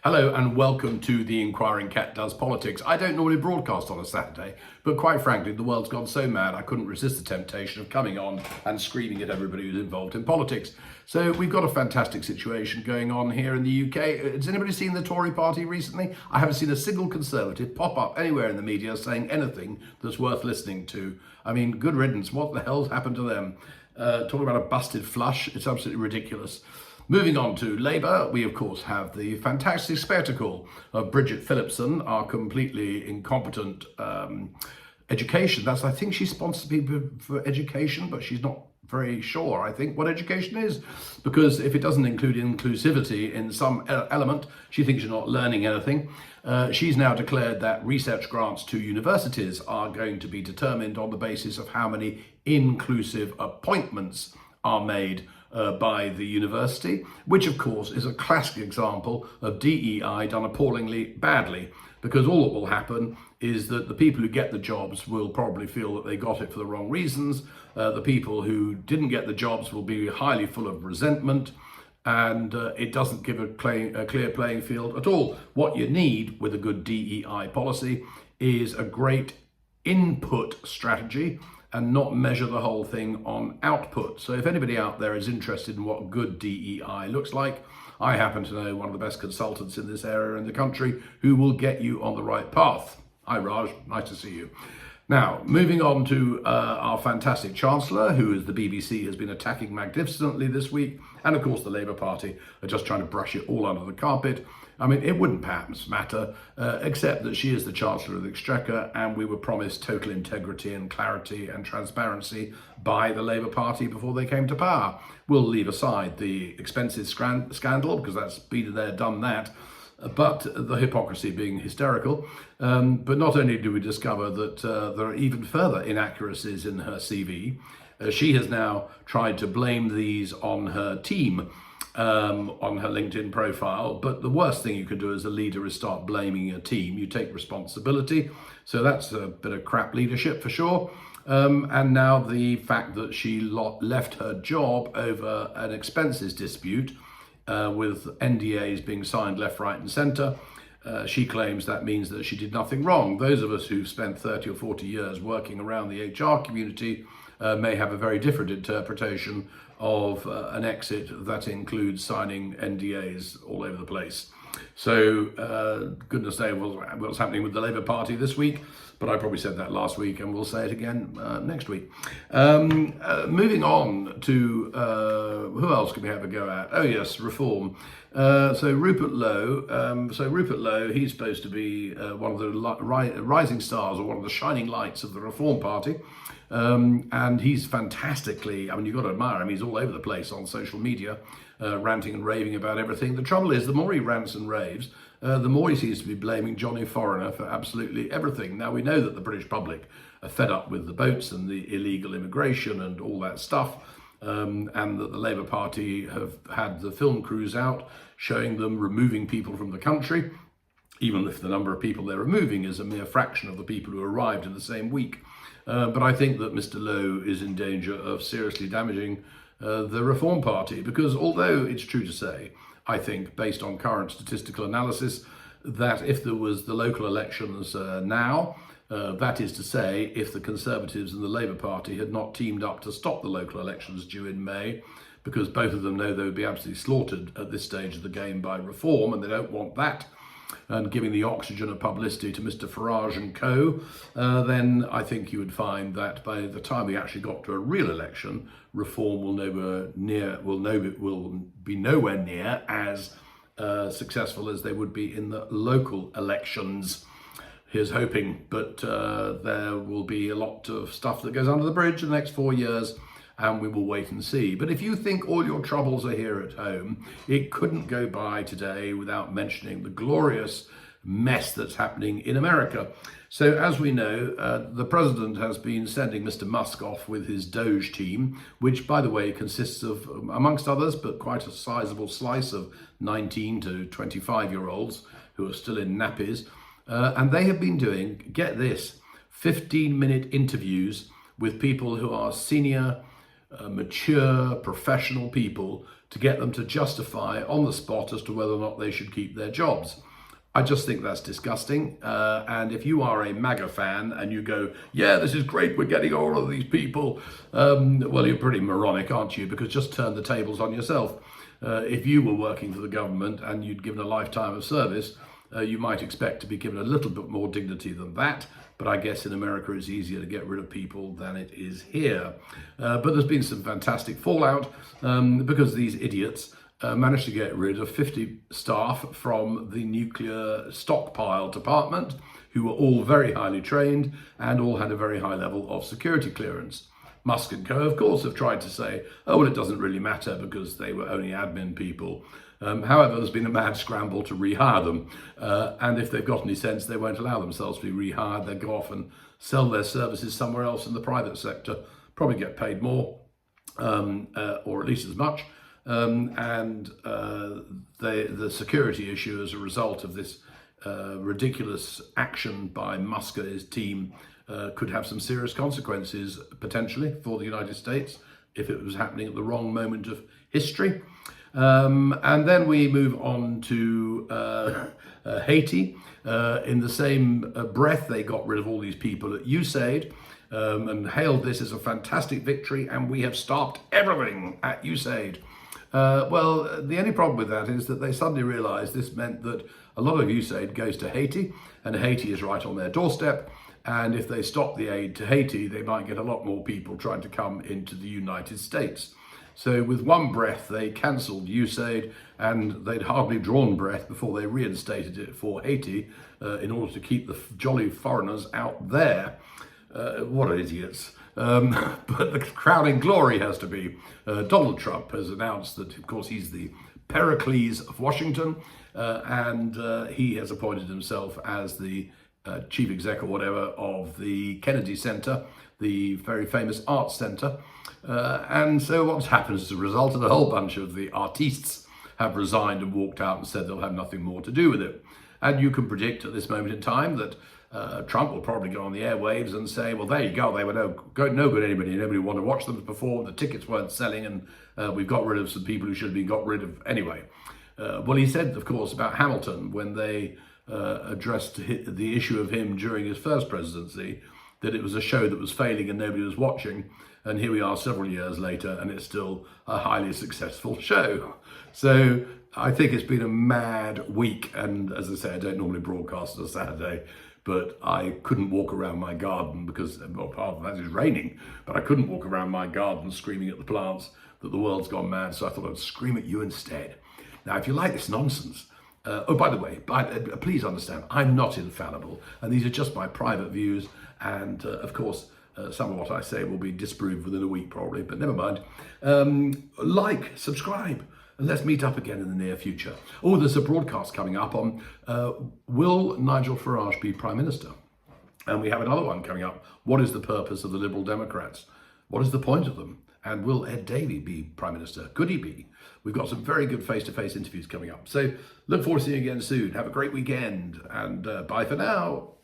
Hello and welcome to The Inquiring Cat Does Politics. I don't normally broadcast on a Saturday, but quite frankly, the world's gone so mad I couldn't resist the temptation of coming on and screaming at everybody who's involved in politics. So we've got a fantastic situation going on here in the UK. Has anybody seen the Tory party recently? I haven't seen a single Conservative pop up anywhere in the media saying anything that's worth listening to. I mean, good riddance. What the hell's happened to them? Talking about a busted flush, it's absolutely ridiculous. Moving on to Labour, we of course have the fantastic spectacle of Bridget Phillipson, our completely incompetent education. I think she sponsors people for education, but she's not very sure, I think, what education is. Because if it doesn't include inclusivity in some element, she thinks you're not learning anything. She's now declared that research grants to universities are going to be determined on the basis of how many inclusive appointments are made by the university, which of course is a classic example of DEI done appallingly badly, because all that will happen is that the people who get the jobs will probably feel that they got it for the wrong reasons. The people who didn't get the jobs will be highly full of resentment, and it doesn't give a clear playing field at all. What you need with a good DEI policy is a great input strategy and not measure the whole thing on output. So if anybody out there is interested in what good DEI looks like, I happen to know one of the best consultants in this area in the country who will get you on the right path. Hi Raj, nice to see you. Now, moving on to our fantastic Chancellor, who is the BBC has been attacking magnificently this week, and of course the Labour Party are just trying to brush it all under the carpet. I mean, it wouldn't perhaps matter, except that she is the Chancellor of the Exchequer, and we were promised total integrity and clarity and transparency by the Labour Party before they came to power. We'll leave aside the expenses scandal, because that's been there, done that, but the hypocrisy being hysterical. But not only do we discover that there are even further inaccuracies in her CV, she has now tried to blame these on her team, on her LinkedIn profile. But the worst thing you can do as a leader is start blaming your team. You take responsibility. So that's a bit of crap leadership for sure. And now the fact that she left her job over an expenses dispute with NDAs being signed left, right and centre. She claims that means that she did nothing wrong. Those of us who've spent 30 or 40 years working around the HR community may have a very different interpretation of an exit that includes signing NDAs all over the place. So goodness knows what's happening with the Labour Party this week, but I probably said that last week and we'll say it again next week. Moving on to who else can we have a go at? Oh yes, reform. So Rupert Lowe, he's supposed to be one of the rising stars, or one of the shining lights of the Reform Party. And he's fantastically, I mean, you've got to admire him. He's all over the place on social media, ranting and raving about everything. The trouble is, the more he rants and raves, the more he seems to be blaming Johnny Foreigner for absolutely everything. Now, we know that the British public are fed up with the boats and the illegal immigration and all that stuff, and that the Labour Party have had the film crews out showing them removing people from the country, even if the number of people they're removing is a mere fraction of the people who arrived in the same week. But I think that Mr. Lowe is in danger of seriously damaging the Reform Party, because although it's true to say, I think, based on current statistical analysis, that if there was the local elections now, that is to say, if the Conservatives and the Labour Party had not teamed up to stop the local elections due in May, because both of them know they would be absolutely slaughtered at this stage of the game by Reform, and they don't want that, and giving the oxygen of publicity to Mr. Farage and co, then I think you would find that by the time we actually got to a real election, Reform will be nowhere near as successful as they would be in the local elections. Here's hoping, but there will be a lot of stuff that goes under the bridge in the next 4 years, and we will wait and see. But if you think all your troubles are here at home, it couldn't go by today without mentioning the glorious mess that's happening in America. So as we know, the president has been sending Mr. Musk off with his Doge team, which by the way consists of, amongst others, but quite a sizable slice of 19 to 25-year-olds who are still in nappies. And they have been doing, get this, 15-minute interviews with people who are senior mature, professional people to get them to justify on the spot as to whether or not they should keep their jobs. I just think that's disgusting. And if you are a MAGA fan and you go, yeah, this is great, we're getting all of these people, well, you're pretty moronic, aren't you? Because just turn the tables on yourself. If you were working for the government and you'd given a lifetime of service, you might expect to be given a little bit more dignity than that. But I guess in America it's easier to get rid of people than it is here. But there's been some fantastic fallout because these idiots managed to get rid of 50 staff from the nuclear stockpile department, who were all very highly trained and all had a very high level of security clearance. Musk and co, of course, have tried to say, oh, well, it doesn't really matter because they were only admin people. However, there's been a mad scramble to rehire them. And if they've got any sense, they won't allow themselves to be rehired. They'll go off and sell their services somewhere else in the private sector, probably get paid more, or at least as much. The security issue as a result of this ridiculous action by Musk and his team could have some serious consequences potentially for the United States if it was happening at the wrong moment of history. And then we move on to Haiti. In the same breath, they got rid of all these people at USAID and hailed this as a fantastic victory, and we have stopped everything at USAID. Well, the only problem with that is that they suddenly realized this meant that a lot of USAID goes to Haiti, and Haiti is right on their doorstep. And if they stop the aid to Haiti, they might get a lot more people trying to come into the United States. So with one breath, they cancelled USAID, and they'd hardly drawn breath before they reinstated it for Haiti in order to keep the jolly foreigners out there. What idiots. But the crowning glory has to be Donald Trump has announced that, of course, he's the Pericles of Washington, and he has appointed himself as the chief exec or whatever of the Kennedy Center, the very famous arts center. And so what's happened as a result of a whole bunch of the artistes have resigned and walked out and said they'll have nothing more to do with it. And you can predict at this moment in time that Trump will probably go on the airwaves and say, well, there you go, they were no good anybody. Nobody wanted to watch them perform, the tickets weren't selling, and we've got rid of some people who should have been got rid of anyway. Well, he said, of course, about Hamilton when they addressed the issue of him during his first presidency, that it was a show that was failing and nobody was watching. And here we are several years later, and it's still a highly successful show. So I think it's been a mad week. And as I say, I don't normally broadcast on a Saturday, but I couldn't walk around my garden because, well, part of that is raining, but I couldn't walk around my garden screaming at the plants that the world's gone mad. So I thought I'd scream at you instead. Now, if you like this nonsense, oh, by the way, please understand, I'm not infallible, and these are just my private views. And of course, some of what I say will be disproved within a week probably, but never mind. Like, subscribe, and let's meet up again in the near future. Oh, there's a broadcast coming up on will Nigel Farage be Prime Minister? And we have another one coming up. What is the purpose of the Liberal Democrats? What is the point of them? And will Ed Davey be Prime Minister? Could he be? We've got some very good face-to-face interviews coming up. So look forward to seeing you again soon. Have a great weekend, and bye for now.